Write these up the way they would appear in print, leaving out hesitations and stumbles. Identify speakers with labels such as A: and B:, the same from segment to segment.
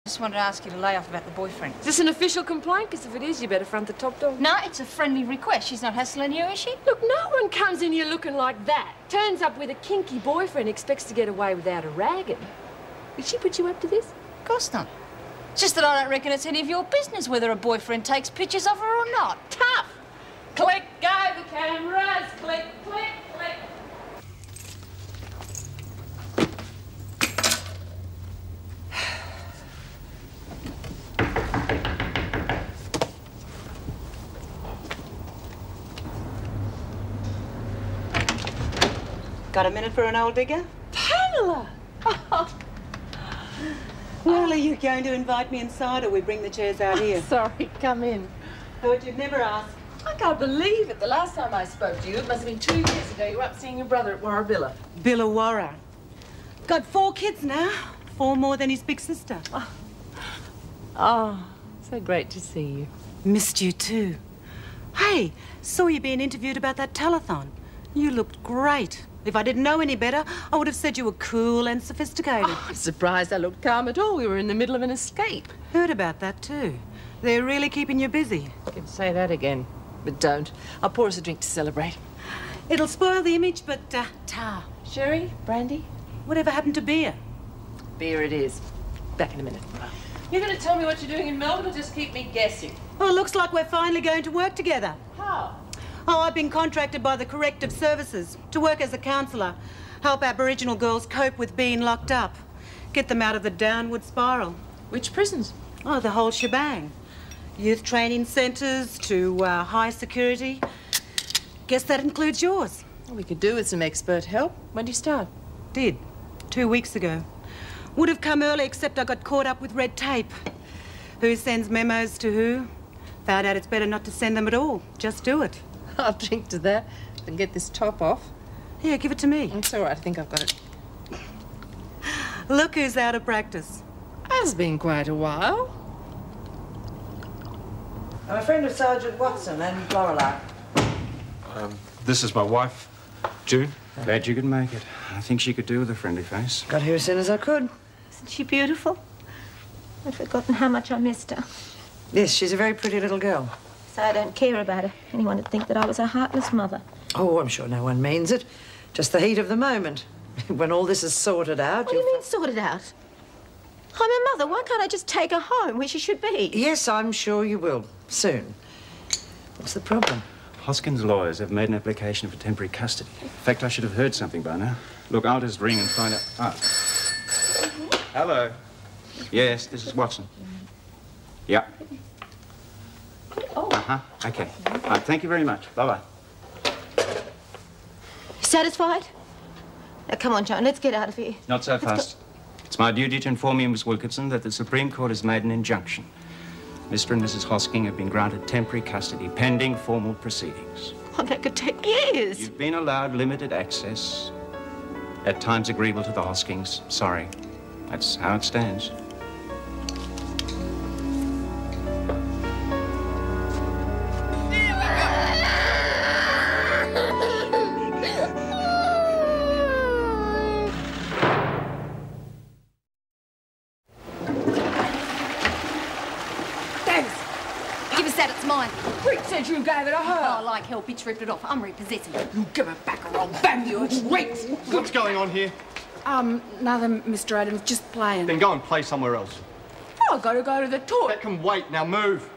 A: Just wanted to ask you to lay off about the boyfriend.
B: Is this an official complaint? Because if it is, you better front the top door.
A: No, it's a friendly request. She's not hassling you, is she?
B: Look, no one comes in here looking like that. Turns up with a kinky boyfriend, expects to get away without a ragging. Did she put you up to this?
A: Of course not. It's just that I don't reckon it's any of your business whether a boyfriend takes pictures of her or not.
B: Tough! Click, go the cameras. Click, click, click.
C: Got a minute for an old digger?
B: Pamela! Oh.
C: Well, are you going to invite me inside or we bring the chairs out here?
B: Sorry, come in.
C: Thought you'd never ask.
B: I can't believe it. The last time I spoke to you, it must have been 2 years ago. You were up seeing your brother at Warrabilla.
C: Billawarra. Got 4 kids now. 4 more than his big sister.
B: Oh, so great to see you.
C: Missed you too. Hey, saw you being interviewed about that telethon. You looked great. If I didn't know any better, I would have said you were cool and sophisticated.
B: Oh, I'm surprised I looked calm at all. We were in the middle of an escape.
C: Heard about that too. They're really keeping you busy.
B: You can say that again, but don't. I'll pour us a drink to celebrate.
C: It'll spoil the image, but tar.
B: Sherry? Brandy?
C: Whatever happened to beer?
B: Beer it is. Back in a minute. You're going to tell me what you're doing in Melbourne or just keep me guessing?
C: Well, looks like we're finally going to work together.
B: How?
C: Oh, I've been contracted by the Corrective Services to work as a counsellor, help Aboriginal girls cope with being locked up, get them out of the downward spiral.
B: Which prisons?
C: Oh, the whole shebang. Youth training centres to high security. Guess that includes yours.
B: Well, we could do with some expert help. When do you start?
C: Did. 2 weeks ago. Would have come early, except I got caught up with red tape. Who sends memos to who? Found out it's better not to send them at all. Just do it.
B: I'll drink to that and get this top off.
C: Here, give it to me.
B: It's all right. I think I've got it.
C: Look who's out of practice.
B: Has been quite a while.
D: I'm a friend of Sergeant Watson and Lorelei.
E: This is my wife, June. Glad you could make it. I think she could do with a friendly face.
D: Got here as soon as I could.
F: Isn't she beautiful? I'd forgotten how much I missed her.
D: Yes, she's a very pretty little girl.
F: So I don't care about her. Anyone would think that I was a heartless mother.
D: Oh, I'm sure no one means it. Just the heat of the moment. When all this is sorted out...
F: What do you mean sorted out? I'm her mother. Why can't I just take her home where she should be?
D: Yes, I'm sure you will. Soon. What's the problem?
E: Hoskins' lawyers have made an application for temporary custody. In fact, I should have heard something by now. Look, I'll just ring and find out. Ah. Hello. Yes, this is Watson. Yeah.
F: Oh.
E: Uh-huh. Okay. All right, thank you very much. Bye-bye.
F: Satisfied? Now, come on, Joan, let's get out of here.
E: Not so fast. It's my duty to inform you, Miss Wilkinson, that the Supreme Court has made an injunction. Mr. and Mrs. Hosking have been granted temporary custody pending formal proceedings.
F: Oh, that could take years.
E: You've been allowed limited access, at times agreeable to the Hoskings. Sorry. That's how it stands.
B: You gave it a her.
A: Oh, like hell, bitch ripped it off. I'm repossessing it.
B: You give it back or I'll bang you. It's rapes.
G: What's going on here?
B: Nothing, Mr. Adams, just playing.
G: Then go and play somewhere else.
B: Oh, I've got to go to the toilet.
G: That can wait. Now move.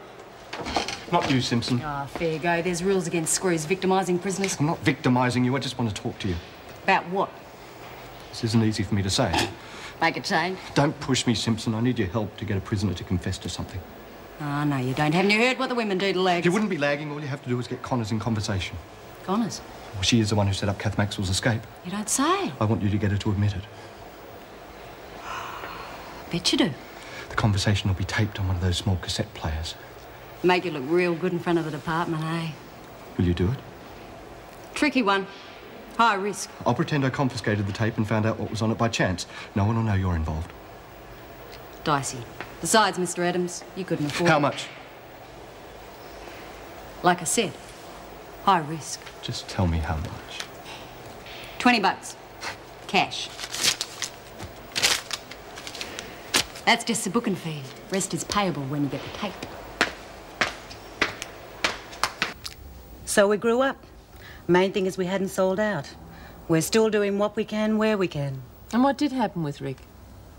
G: Not you, Simpson.
A: Ah, fair go. There's rules against screws victimising prisoners.
G: I'm not victimising you. I just want to talk to you.
A: About what?
G: This isn't easy for me to say.
A: Make a change.
G: Don't push me, Simpson. I need your help to get a prisoner to confess to something.
A: Oh, no, you don't. Haven't you heard what the women do to lags?
G: You wouldn't be lagging. All you have to do is get Connors in conversation.
A: Connors?
G: Well, she is the one who set up Kath Maxwell's escape.
A: You don't say.
G: I want you to get her to admit it.
A: Bet you do.
G: The conversation will be taped on one of those small cassette players.
A: Make you look real good in front of the department, eh?
G: Will you do it?
A: Tricky one. High risk.
G: I'll pretend I confiscated the tape and found out what was on it by chance. No one will know you're involved.
A: Dicey. Besides, Mr. Adams, you couldn't afford
G: How
A: it.
G: much?
A: Like I said, high risk.
G: Just tell me how much.
A: $20. Cash.
H: That's just the booking fee. Rest is payable when you get the tape.
C: So we grew up. Main thing is we hadn't sold out. We're still doing what we can where we can.
B: And what did happen with Rick?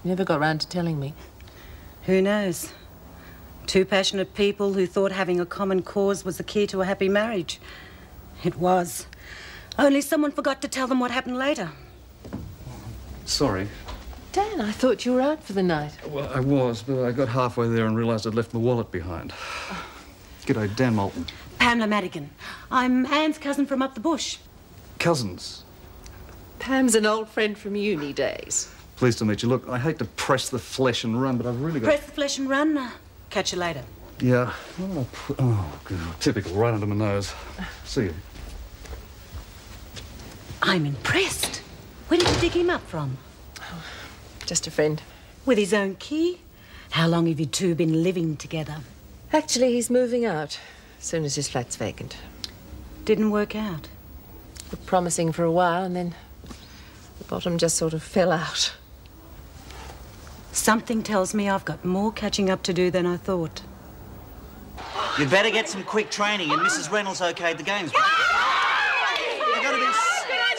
B: You never got round to telling me.
C: Who knows? Two passionate people who thought having a common cause was the key to a happy marriage. It was. Only someone forgot to tell them what happened later.
G: Sorry.
B: Dan, I thought you were out for the night.
G: Well, I was, but I got halfway there and realised I'd left my wallet behind. G'day, Dan Moulton.
C: Pamela Madigan. I'm Anne's cousin from up the bush.
G: Cousins.
B: Pam's an old friend from uni days.
G: Pleased to meet you. Look, I hate to press the flesh and run, but I've really got...
C: Press the flesh and run. Catch you later.
G: Yeah. Oh, God. Typical, right under my nose. See you.
C: I'm impressed. Where did you dig him up from?
B: Just a friend.
C: With his own key? How long have you two been living together?
B: Actually, he's moving out as soon as his flat's vacant.
C: Didn't work out.
B: Looked promising for a while, and then the bottom just sort of fell out.
C: Something tells me I've got more catching up to do than I thought.
I: You'd better get some quick training, and Mrs. Reynolds okayed the games. There are going to be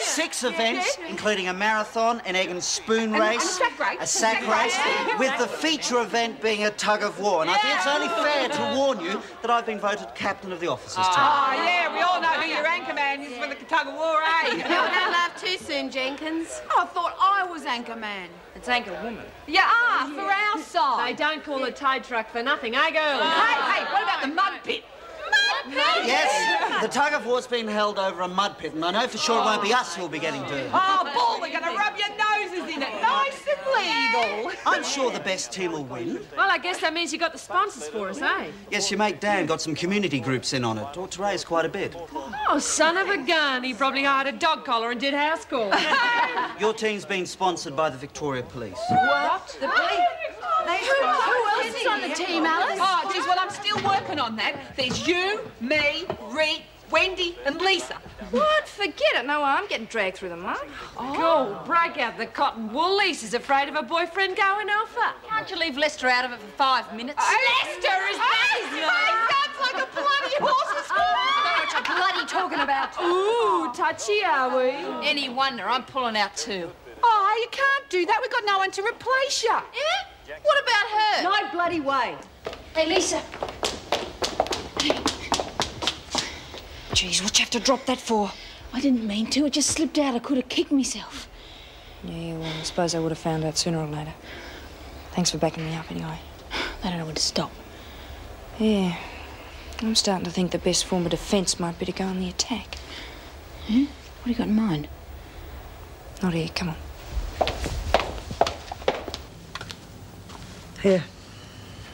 I: 6 events, including a marathon, an egg and spoon race, a sack race, with the feature event being a tug of war. And I think it's only fair to warn you that I've been voted captain of the officers' team.
J: Oh, yeah, we all know who your anchor man is for the tug of war, eh?
F: You're not laugh too soon, Jenkins.
J: Oh, I thought I was anchor man.
A: It's anchor woman.
J: Yeah, for our side.
B: They don't call a tow truck for nothing, eh, girls?
J: Hey, what about the mud pit?
I: Yes, the tug of war's been held over a mud pit, and I know for sure it won't be us who'll be getting dirty.
J: Oh, Bull, we're going to rub your noses in it. Nice and legal.
I: I'm sure the best team will win.
B: Well, I guess that means you got the sponsors for us, eh?
I: Yes, your mate Dan got some community groups in on it. Ought to raise quite a bit.
B: Oh, son of a gun. He probably hired a dog collar and did house calls.
I: Your team's been sponsored by the Victoria Police.
J: What? The police?
F: Who else is on the team, Alice?
J: Oh, geez, well, I'm still working on that. There's you, me, Reed, Wendy and Lisa.
F: What? Forget it. No, I'm getting dragged through the mud.
B: Go, break out the cotton wool. Lisa's afraid of her boyfriend going off her.
A: Can't you leave Lester out of it for 5 minutes?
J: Lester is busy. Sounds like a bloody horse's
A: I don't know what you're bloody talking about.
B: Ooh, touchy, are we?
A: Any wonder I'm pulling out too.
J: Oh, you can't do that. We've got no one to replace you.
A: Yeah? What about her?
F: No bloody way.
A: Hey, Lisa.
F: Geez, what'd you have to drop that for?
A: I didn't mean to. It just slipped out. I could have kicked myself.
F: Yeah, well, I suppose I would have found out sooner or later. Thanks for backing me up anyway.
A: They don't know when to stop.
F: Yeah. I'm starting to think the best form of defence might be to go on the attack.
A: Huh? What do you got in mind?
F: Not here, come on.
D: Here.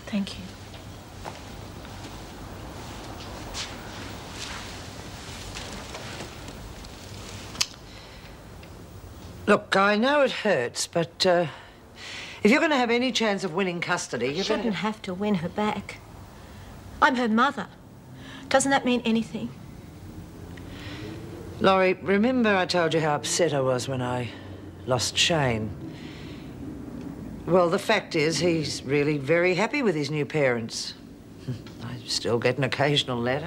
A: Thank you.
D: Look, I know it hurts, but if you're going to have any chance of winning custody,
F: You shouldn't have to win her back. I'm her mother. Doesn't that mean anything?
D: Laurie, remember I told you how upset I was when I lost Shane? Well, the fact is, he's really very happy with his new parents. I still get an occasional letter.